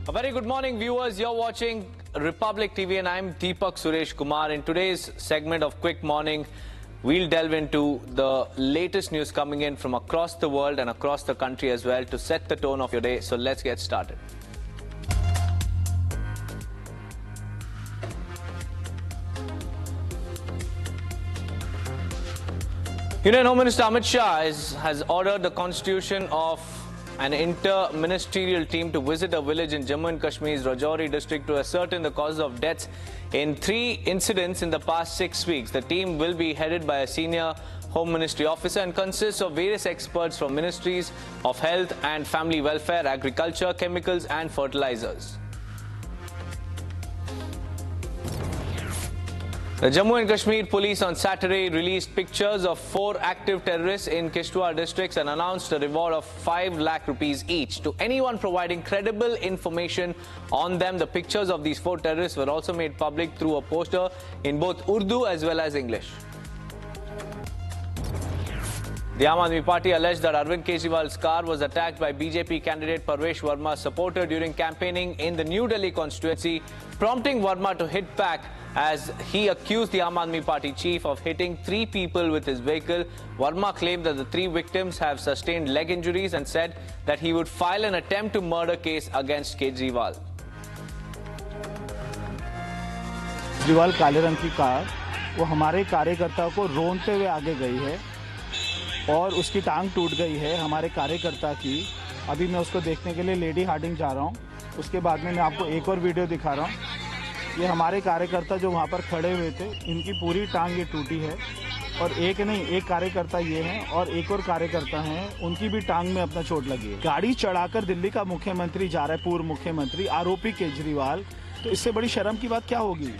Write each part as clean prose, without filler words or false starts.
A very good morning, viewers. You're watching Republic TV and I'm Deepak Suresh Kumar. In today's segment of Quick Morning, we'll delve into the latest news coming in from across the world and across the country as well to set the tone of your day. So let's get started. Union Home Minister MHA has ordered the constitution of an inter-ministerial team to visit a village in Jammu and Kashmir's Rajouri district to ascertain the causes of deaths in 3 incidents in the past 6 weeks. The team will be headed by a senior Home Ministry officer and consists of various experts from ministries of health and family welfare, agriculture, chemicals and fertilizers. The Jammu and Kashmir police on Saturday released pictures of 4 active terrorists in Kishtwar districts and announced a reward of 5 lakh rupees each to anyone providing credible information on them. The pictures of these 4 terrorists were also made public through a poster in both Urdu as well as English. The Aam Aadmi Party alleged that Arvind Kejriwal's car was attacked by BJP candidate Parvesh Verma's supporter during campaigning in the New Delhi constituency, prompting Verma to hit back as he accused the Aam Aadmi Party chief of hitting 3 people with his vehicle. Verma claimed that the 3 victims have sustained leg injuries and said that he would file an attempt to murder case against Kejriwal. Kejriwal काले रंग की car वो हमारे कार्यकर्ता को रोनते हुए आगे गई है और उसकी टांग टूट गई है हमारे कार्यकर्ता की। अभी मैं उसको देखने के लिए लेडी हार्डिंग जा रहा हूँ। उसके बाद में मैं आपको एक और वीडियो दिखा रहा हूँ। ये हमारे कार्यकर्ता जो वहाँ पर खड़े हुए थे, इनकी पूरी टांग ये टूटी है और एक नहीं, एक कार्यकर्ता ये हैं और एक और कार्यकर्ता हैं, उनकी भी टांग में अपना चोट लगी है। गाड़ी चढ़ाकर दिल्ली का मुख्यमंत्री जा रहा है, पूर्व मुख्यमंत्री आरोपी केजरीवाल, तो इससे बड़ी शर्म की बात क्या होगी?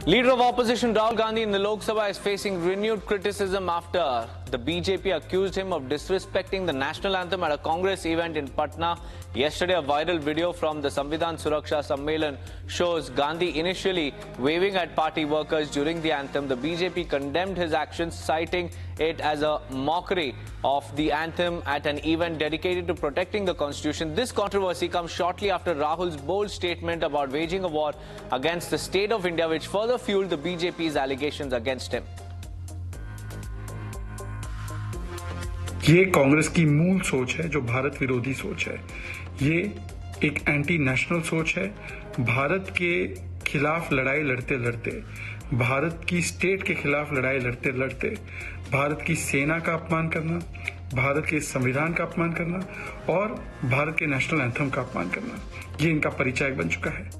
Leader of opposition Rahul Gandhi in the Lok Sabha is facing renewed criticism after the BJP accused him of disrespecting the national anthem at a Congress event in Patna. Yesterday, a viral video from the Samvidhan Suraksha Sammelan shows Gandhi initially waving at party workers during the anthem. The BJP condemned his actions, citing it as a mockery of the anthem at an event dedicated to protecting the constitution. This controversy comes shortly after Rahul's bold statement about waging a war against the state of India, which further fueled the BJP's allegations against him. ये कांग्रेस की मूल सोच है, जो भारत विरोधी सोच है। ये एक एंटी नेशनल सोच है। भारत के खिलाफ लड़ाई लड़ते लड़ते, भारत की स्टेट के खिलाफ लड़ाई लड़ते लड़ते, भारत की सेना का अपमान करना, भारत के संविधान का अपमान करना और भारत के नेशनल एंथम का अपमान करना, ये इनका परिचय बन चुका है।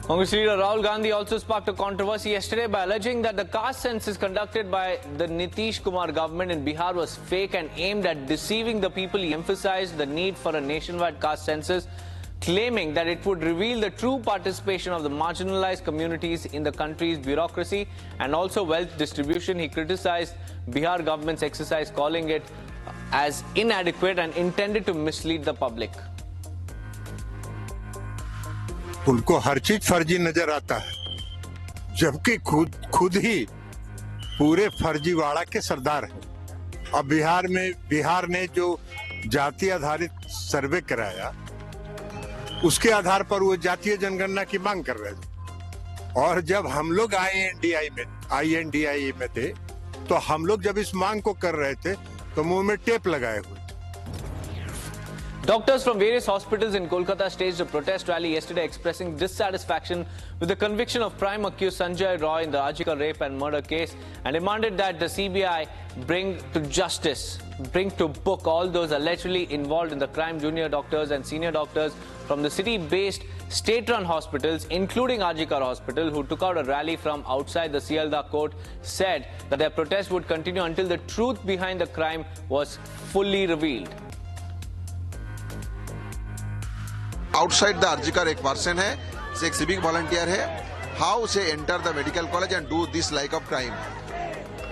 Congress leader Rahul Gandhi also sparked a controversy yesterday by alleging that the caste census conducted by the Nitish Kumar government in Bihar was fake and aimed at deceiving the people. He emphasized the need for a nationwide caste census, claiming that it would reveal the true participation of the marginalized communities in the country's bureaucracy and also wealth distribution. He criticized Bihar government's exercise, calling it as inadequate and intended to mislead the public. उनको हर चीज फर्जी नजर आता है, जबकि खुद ही पूरे फर्जीवाड़ा के सरदार हैं। अब बिहार ने जो जाति आधारित सर्वे कराया, उसके आधार पर वो जातीय जनगणना की मांग कर रहे थे और जब हम लोग INDI में थे, तो हम लोग जब इस मांग को कर रहे थे तो मुंह में टेप लगाए हुए। Doctors from various hospitals in Kolkata staged a protest rally yesterday expressing dissatisfaction with the conviction of prime accused Sanjay Roy in the Arjikar rape and murder case and demanded that the CBI bring to justice, bring to book all those allegedly involved in the crime. Junior doctors and senior doctors from the city-based state-run hospitals, including Arjikar Hospital, who took out a rally from outside the Sialdah court, said that their protest would continue until the truth behind the crime was fully revealed. Outside the Arjikar एक person है, से एक civic volunteer है, how say enter the medical college and do this like of crime.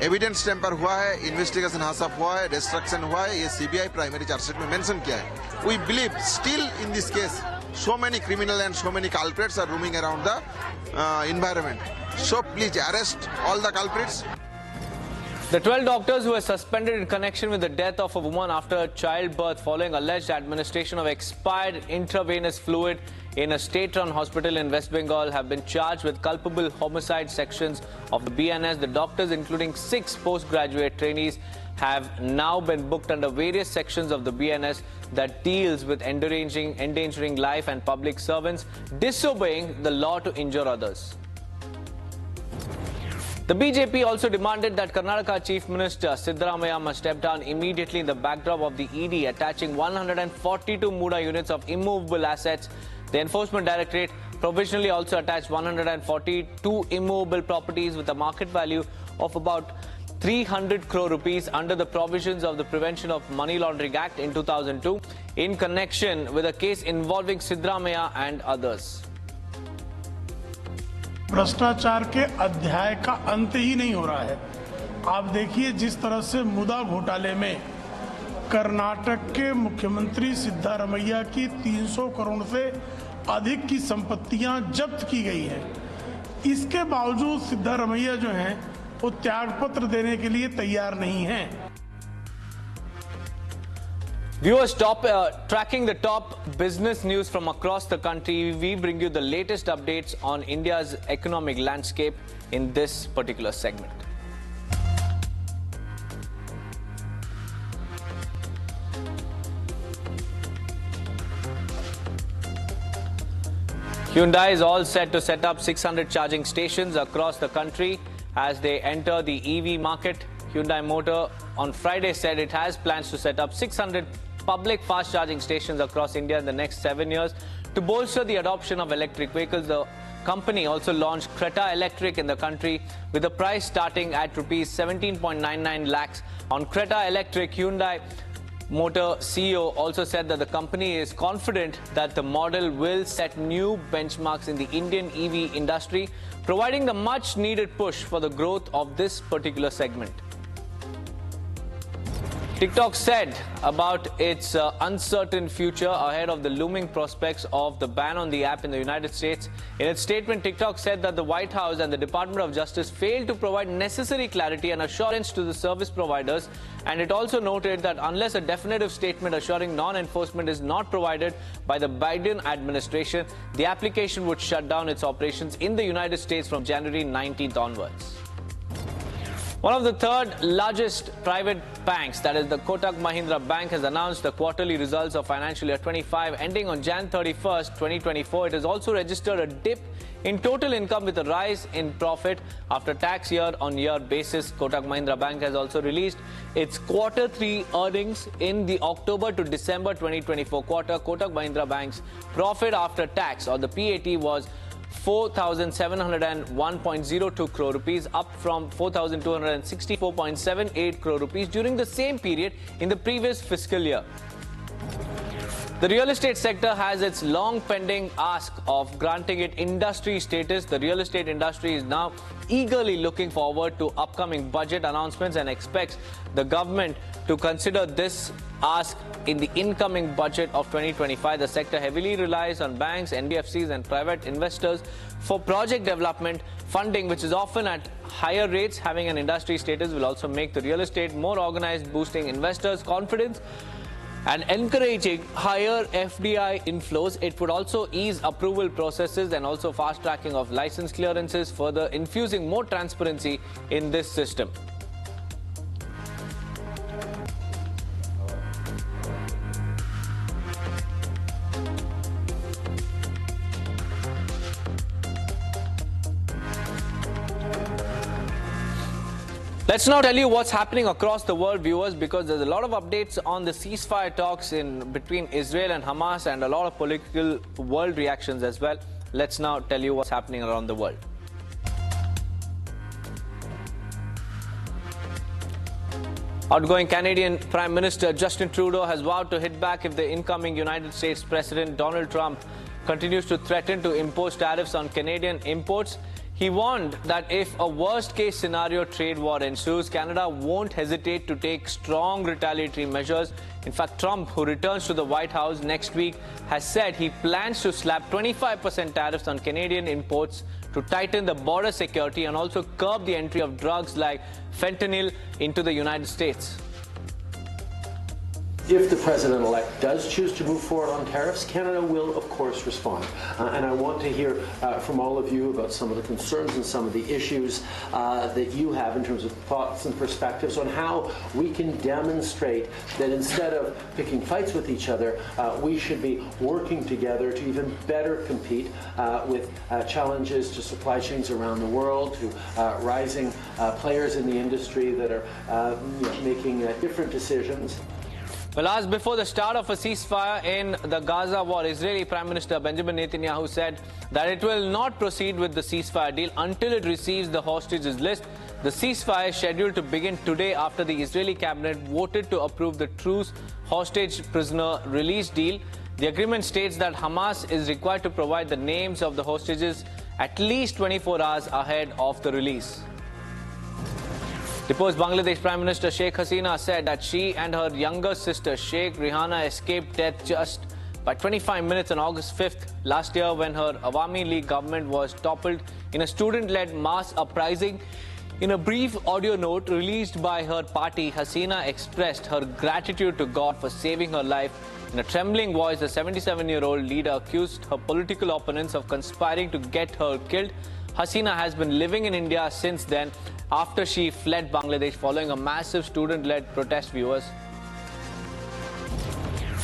Evidence tamper हुआ है, investigation हासअप हुआ है, destruction हुआ है, ये सीबीआई प्राइमरी चार्जशीट में मेंशन किया है। We believe still in this case so many criminal and so many culprits are roaming around the environment. So please arrest all the culprits. The 12 doctors who were suspended in connection with the death of a woman after childbirth following alleged administration of expired intravenous fluid in a state-run hospital in West Bengal have been charged with culpable homicide sections of the BNS. The doctors, including 6 postgraduate trainees, have now been booked under various sections of the BNS that deals with endangering life and public servants disobeying the law to injure others. The BJP also demanded that Karnataka Chief Minister Siddaramaiah must step down immediately in the backdrop of the ED attaching 142 Muda units of immovable assets. The Enforcement Directorate provisionally also attached 142 immovable properties with a market value of about 300 crore rupees under the provisions of the Prevention of Money Laundering Act in 2002 in connection with a case involving Siddaramaiah and others. भ्रष्टाचार के अध्याय का अंत ही नहीं हो रहा है। आप देखिए जिस तरह से मुदा घोटाले में कर्नाटक के मुख्यमंत्री सिद्धारमैया की 300 करोड़ से अधिक की संपत्तियां जब्त की गई हैं। इसके बावजूद सिद्धारमैया जो हैं वो त्यागपत्र देने के लिए तैयार नहीं हैं। Viewers, tracking the top business news from across the country, we bring you the latest updates on India's economic landscape in this particular segment. Hyundai is all set to set up 600 charging stations across the country as they enter the EV market. Hyundai Motor on Friday said it has plans to set up 600 public fast charging stations across India in the next 7 years to bolster the adoption of electric vehicles. The company also launched Creta Electric in the country with the price starting at rupees 17.99 lakhs. On Creta Electric, Hyundai Motor CEO also said that the company is confident that the model will set new benchmarks in the Indian EV industry, providing the much needed push for the growth of this particular segment. TikTok said about its uncertain future ahead of the looming prospects of the ban on the app in the United States. In its statement, TikTok said that the White House and the Department of Justice failed to provide necessary clarity and assurance to the service providers, and it also noted that unless a definitive statement assuring non-enforcement is not provided by the Biden administration, the application would shut down its operations in the United States from January 19th onwards. One of the third largest private banks, that is the Kotak Mahindra Bank, has announced the quarterly results of financial year 25 ending on Jan 31st, 2024. It has also registered a dip in total income with a rise in profit after tax year-on-year basis. Kotak Mahindra Bank has also released its quarter 3 earnings in the October to December 2024 quarter. Kotak Mahindra Bank's profit after tax, or the PAT, was 4,701.02 crore rupees, up from 4,264.78 crore rupees during the same period in the previous fiscal year. The real estate sector has its long pending ask of granting it industry status. The real estate industry is now eagerly looking forward to upcoming budget announcements and expects the government to consider this ask in the incoming budget of 2025. The sector heavily relies on banks, NBFCs and private investors for project development funding, which is often at higher rates. Having an industry status will also make the real estate more organized, boosting investors' confidence and encouraging higher FDI inflows. It would also ease approval processes and also fast tracking of license clearances, further infusing more transparency in this system. Let's now tell you what's happening across the world, viewers, because there's a lot of updates on the ceasefire talks between Israel and Hamas and a lot of political world reactions as well. Let's now tell you what's happening around the world. Outgoing Canadian Prime Minister Justin Trudeau has vowed to hit back if the incoming United States President Donald Trump continues to threaten to impose tariffs on Canadian imports. He warned that if a worst-case scenario trade war ensues, Canada won't hesitate to take strong retaliatory measures. In fact, Trump, who returns to the White House next week, has said he plans to slap 25% tariffs on Canadian imports to tighten the border security and also curb the entry of drugs like fentanyl into the United States. If the president-elect does choose to move forward on tariffs, Canada will, of course, respond. And I want to hear from all of you about some of the concerns and some of the issues that you have in terms of thoughts and perspectives on how we can demonstrate that instead of picking fights with each other, we should be working together to even better compete with challenges to supply chains around the world, to rising players in the industry that are making different decisions. Well, asked before the start of a ceasefire in the Gaza war, Israeli Prime Minister Benjamin Netanyahu said that it will not proceed with the ceasefire deal until it receives the hostages list. The ceasefire is scheduled to begin today after the Israeli cabinet voted to approve the truce hostage prisoner release deal. The agreement states that Hamas is required to provide the names of the hostages at least 24 hours ahead of the release. Deposed Bangladesh Prime Minister Sheikh Hasina said that she and her younger sister Sheikh Rihanna escaped death just by 25 minutes on August 5th last year when her Awami League government was toppled in a student-led mass uprising. In a brief audio note released by her party, Hasina expressed her gratitude to God for saving her life. In a trembling voice, the 77-year-old leader accused her political opponents of conspiring to get her killed. Hasina has been living in India since then, after she fled Bangladesh following a massive student-led protest, viewers.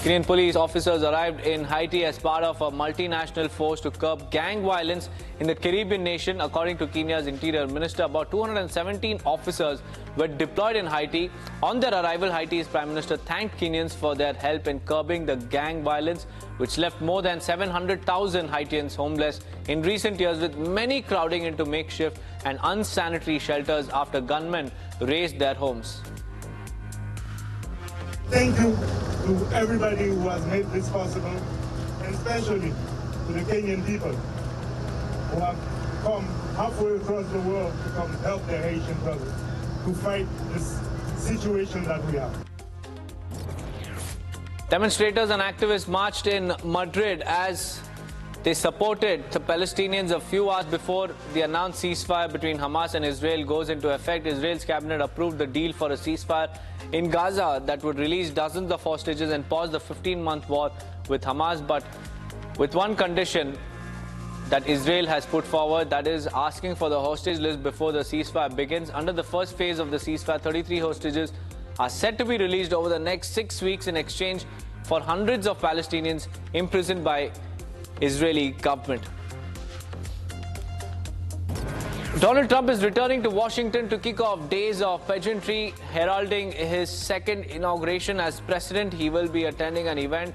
Kenyan police officers arrived in Haiti as part of a multinational force to curb gang violence in the Caribbean nation. According to Kenya's Interior Minister, about 217 officers were deployed in Haiti. On their arrival, Haiti's Prime Minister thanked Kenyans for their help in curbing the gang violence, which left more than 700,000 Haitians homeless in recent years, with many crowding into makeshift and unsanitary shelters after gunmen razed their homes. Thank you to everybody who has made this possible, and especially to the Kenyan people who have come halfway across the world to come help their Haitian brothers to fight this situation that we have. Demonstrators and activists marched in Madrid as they supported the Palestinians a few hours before the announced ceasefire between Hamas and Israel goes into effect. Israel's cabinet approved the deal for a ceasefire in Gaza that would release dozens of hostages and pause the 15-month war with Hamas, but with one condition that Israel has put forward, that is asking for the hostage list before the ceasefire begins. Under the first phase of the ceasefire, 33 hostages are set to be released over the next 6 weeks in exchange for hundreds of Palestinians imprisoned by Israeli government. Donald Trump is returning to Washington to kick off days of pageantry, heralding his second inauguration as president. He will be attending an event,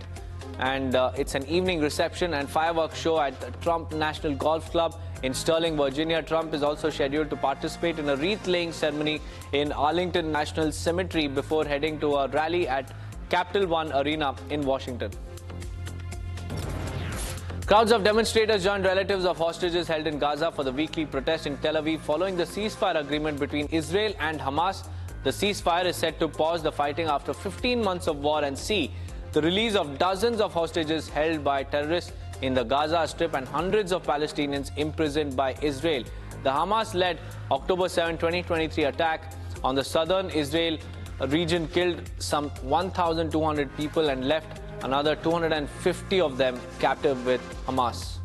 and it's an evening reception and fireworks show at the Trump National Golf Club in Sterling, Virginia. Trump is also scheduled to participate in a wreath-laying ceremony in Arlington National Cemetery before heading to a rally at Capital One Arena in Washington. Crowds of demonstrators joined relatives of hostages held in Gaza for the weekly protest in Tel Aviv following the ceasefire agreement between Israel and Hamas. The ceasefire is set to pause the fighting after 15 months of war and see the release of dozens of hostages held by terrorists in the Gaza Strip and hundreds of Palestinians imprisoned by Israel. The Hamas-led October 7, 2023 attack on the southern Israel region killed some 1,200 people and left another 250 of them captive with Hamas.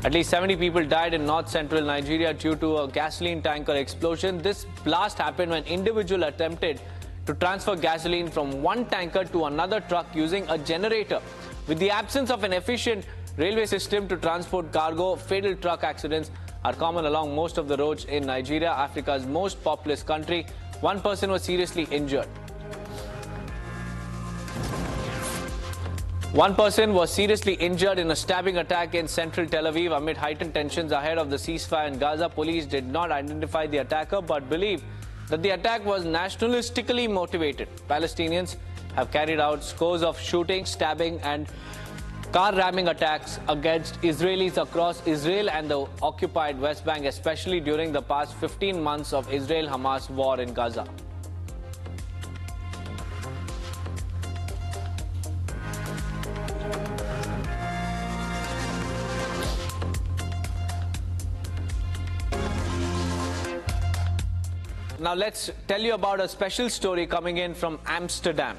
At least 70 people died in north-central Nigeria due to a gasoline tanker explosion. This blast happened when individuals attempted to transfer gasoline from one tanker to another truck using a generator. With the absence of an efficient railway system to transport cargo, fatal truck accidents are common along most of the roads in Nigeria, Africa's most populous country. One person was seriously injured. One person was seriously injured in a stabbing attack in central Tel Aviv amid heightened tensions ahead of the ceasefire in Gaza. Police did not identify the attacker but believe that the attack was nationalistically motivated. Palestinians have carried out scores of shootings, stabbing and car ramming attacks against Israelis across Israel and the occupied West Bank, especially during the past 15 months of Israel-Hamas war in Gaza. Now let's tell you about a special story coming in from Amsterdam.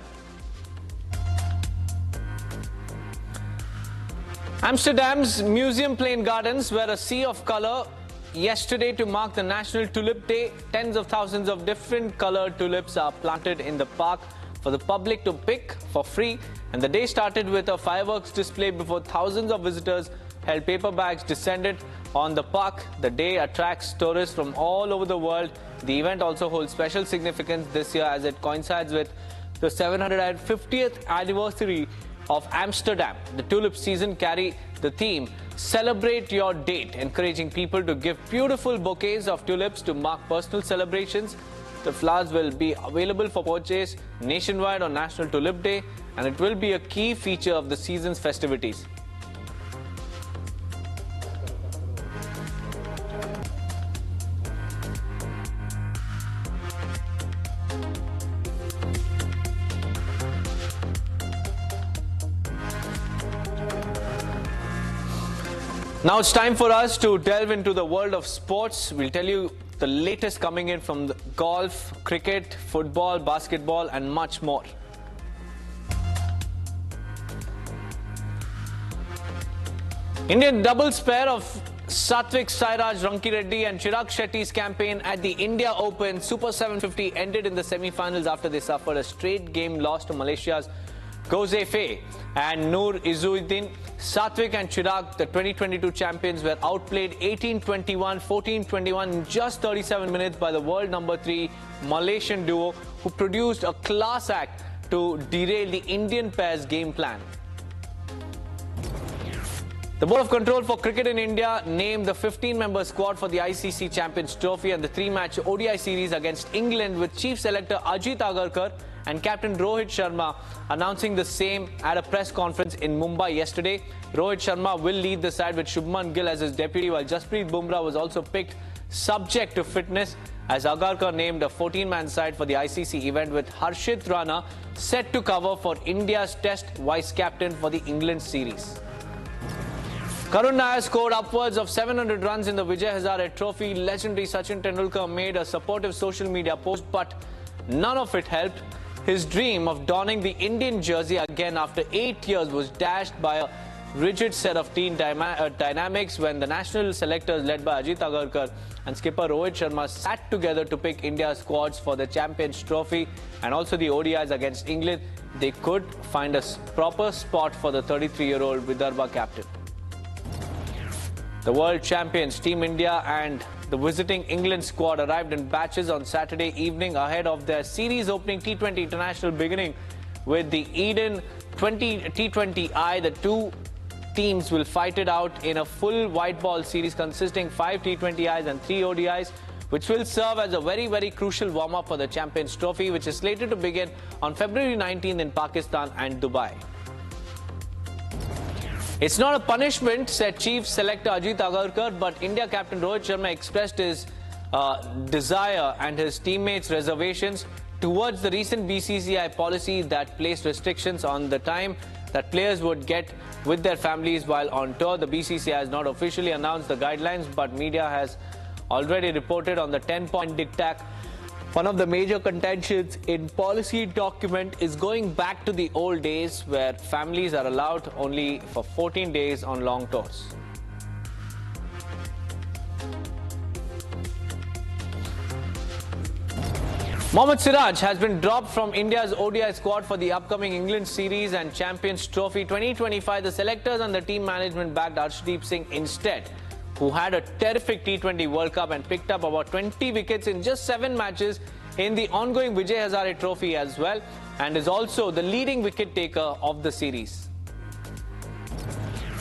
Amsterdam's Museum Plain Gardens were a sea of color yesterday to mark the National Tulip Day. Tens of thousands of different colored tulips are planted in the park for the public to pick for free. And the day started with a fireworks display before thousands of visitors held paper bags descended on the park. The day attracts tourists from all over the world. The event also holds special significance this year as it coincides with the 750th anniversary of Amsterdam. The tulip season carry the theme Celebrate Your Date, encouraging people to give beautiful bouquets of tulips to mark personal celebrations. The flowers will be available for purchase nationwide on National Tulip Day, and it will be a key feature of the season's festivities. Now it's time for us to delve into the world of sports. We'll tell you the latest coming in from the golf, cricket, football, basketball and much more. Indian doubles pair of Satvik Sairaj Rankireddy and Chirag Shetty's campaign at the India Open Super 750 ended in the semi-finals after they suffered a straight game loss to Malaysia's Goze Fei and Noor Izzuddin. Satvik and Chirag, the 2022 champions, were outplayed 18-21, 14-21 in just 37 minutes by the world number 3 Malaysian duo, who produced a class act to derail the Indian pair's game plan. The Board of Control for Cricket in India named the 15-member squad for the ICC Champions Trophy and the 3-match ODI series against England, with Chief Selector Ajit Agarkar and Captain Rohit Sharma announcing the same at a press conference in Mumbai yesterday. Rohit Sharma will lead the side with Shubman Gill as his deputy, while Jasprit Bumrah was also picked subject to fitness, as Agarkar named a 14-man side for the ICC event, with Harshit Rana set to cover for India's Test vice-captain for the England series. Karun Nair scored upwards of 700 runs in the Vijay Hazare Trophy. Legendary Sachin Tendulkar made a supportive social media post, but none of it helped. His dream of donning the Indian jersey again after 8 years was dashed by a rigid set of team dynamics when the national selectors led by Ajit Agarkar and skipper Rohit Sharma sat together to pick India's squads for the Champions Trophy and also the ODIs against England. They could find a proper spot for the 33-year-old Vidarbha captain. The world champions Team India and the visiting England squad arrived in batches on Saturday evening ahead of their series opening T20 international beginning with the Eden T20I. The two teams will fight it out in a full white ball series consisting 5 T20Is and 3 ODIs, which will serve as a very crucial warm-up for the Champions Trophy, which is slated to begin on February 19th in Pakistan and Dubai. It's not a punishment, said Chief Selector Ajit Agarkar, but India captain Rohit Sharma expressed his desire and his teammates' reservations towards the recent BCCI policy that placed restrictions on the time that players would get with their families while on tour. The BCCI has not officially announced the guidelines, but media has already reported on the 10-point diktat. One of the major contentions in policy document is going back to the old days where families are allowed only for 14 days on long tours. Mohammad Siraj has been dropped from India's ODI squad for the upcoming England series and Champions Trophy 2025. The selectors and the team management backed Arshdeep Singh instead, who had a terrific T20 World Cup and picked up about 20 wickets in just 7 matches in the ongoing Vijay Hazare Trophy as well, and is also the leading wicket taker of the series.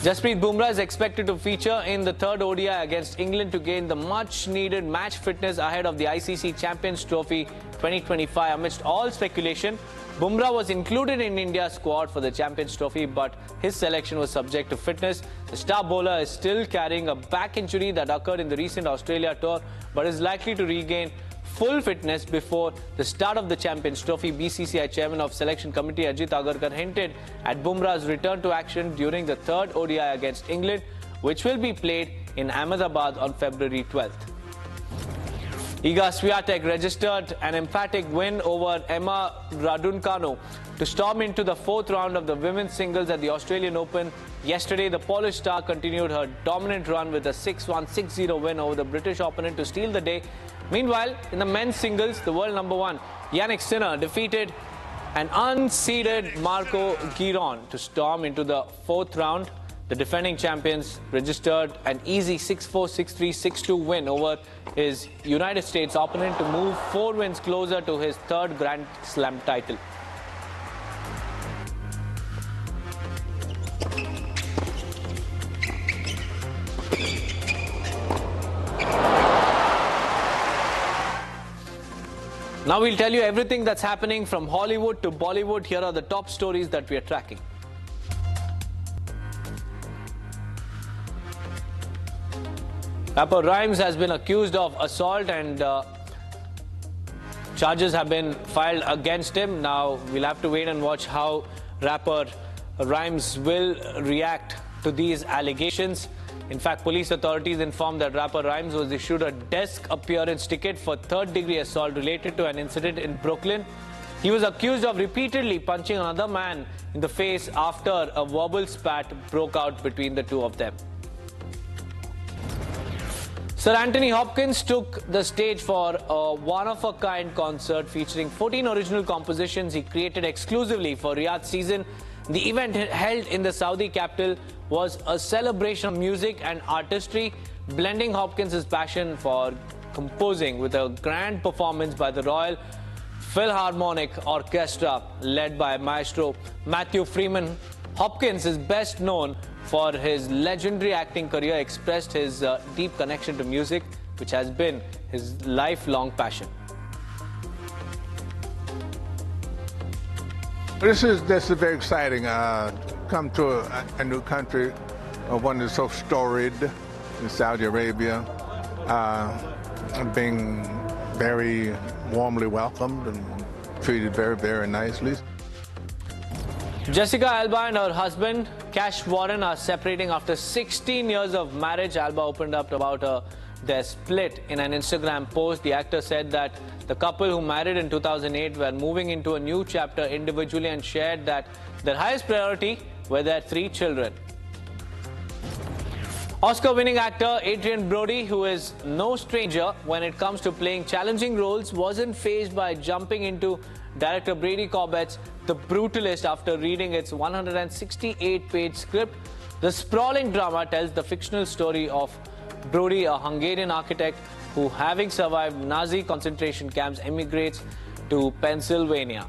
Jasprit Bumrah is expected to feature in the third ODI against England to gain the much-needed match fitness ahead of the ICC Champions Trophy 2025. Amidst all speculation, Bumrah was included in India's squad for the Champions Trophy, but his selection was subject to fitness. The star bowler is still carrying a back injury that occurred in the recent Australia tour, but is likely to regain full fitness before the start of the Champions Trophy. BCCI Chairman of Selection Committee Ajit Agarkar hinted at Bumrah's return to action during the third ODI against England, which will be played in Ahmedabad on February 12th. Iga Swiatek registered an emphatic win over Emma Raducanu to storm into the fourth round of the women's singles at the Australian Open. Yesterday, the Polish star continued her dominant run with a 6-1, 6-0 win over the British opponent to steal the day. Meanwhile, in the men's singles, the world number one, Yannick Sinner, defeated an unseeded Marco Giron to storm into the fourth round. The defending champions registered an easy 6-4, 6-3, 6-2 win over his United States opponent to move 4 wins closer to his third Grand Slam title. Now we'll tell you everything that's happening from Hollywood to Bollywood. Here are the top stories that we are tracking. Rapper Rhymes has been accused of assault and charges have been filed against him. Now we'll have to wait and watch how rapper Rhymes will react to these allegations. In fact, police authorities informed that rapper Rhymes was issued a desk appearance ticket for third-degree assault related to an incident in Brooklyn. He was accused of repeatedly punching another man in the face after a verbal spat broke out between the two of them. Sir Anthony Hopkins took the stage for a one-of-a-kind concert featuring 14 original compositions he created exclusively for Riyadh season. The event held in the Saudi capital was a celebration of music and artistry, blending Hopkins' passion for composing with a grand performance by the Royal Philharmonic Orchestra led by Maestro Matthew Freeman. Hopkins is best known for his legendary acting career, expressed his deep connection to music, which has been his lifelong passion. This is very exciting. Come to a new country, one that's so storied in Saudi Arabia, being very warmly welcomed and treated very, very nicely. Jessica Alba and her husband, Cash Warren, are separating after 16 years of marriage. Alba opened up about their split in an Instagram post. The actor said that the couple who married in 2008 were moving into a new chapter individually and shared that their highest priority were their 3 children. Oscar-winning actor Adrian Brody, who is no stranger when it comes to playing challenging roles, wasn't fazed by jumping into director Brady Corbett's The Brutalist after reading its 168-page script. The sprawling drama tells the fictional story of Brody, a Hungarian architect who, having survived Nazi concentration camps, emigrates to Pennsylvania.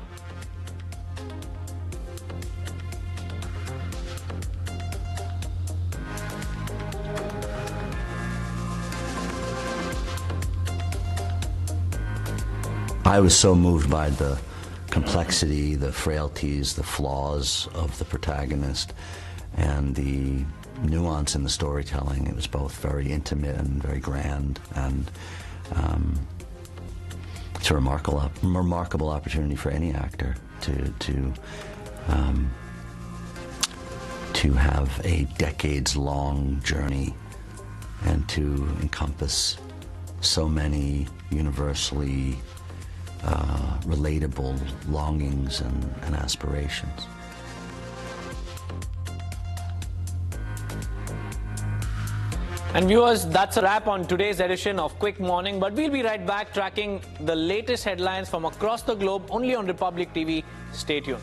I was so moved by the complexity, the frailties, the flaws of the protagonist, and the nuance in the storytelling. It was both very intimate and very grand, and it's a remarkable opportunity for any actor to have a decades-long journey and to encompass so many universally relatable longings and aspirations. And viewers, that's a wrap on today's edition of Quick Morning, but we'll be right back tracking the latest headlines from across the globe only on Republic TV. Stay tuned.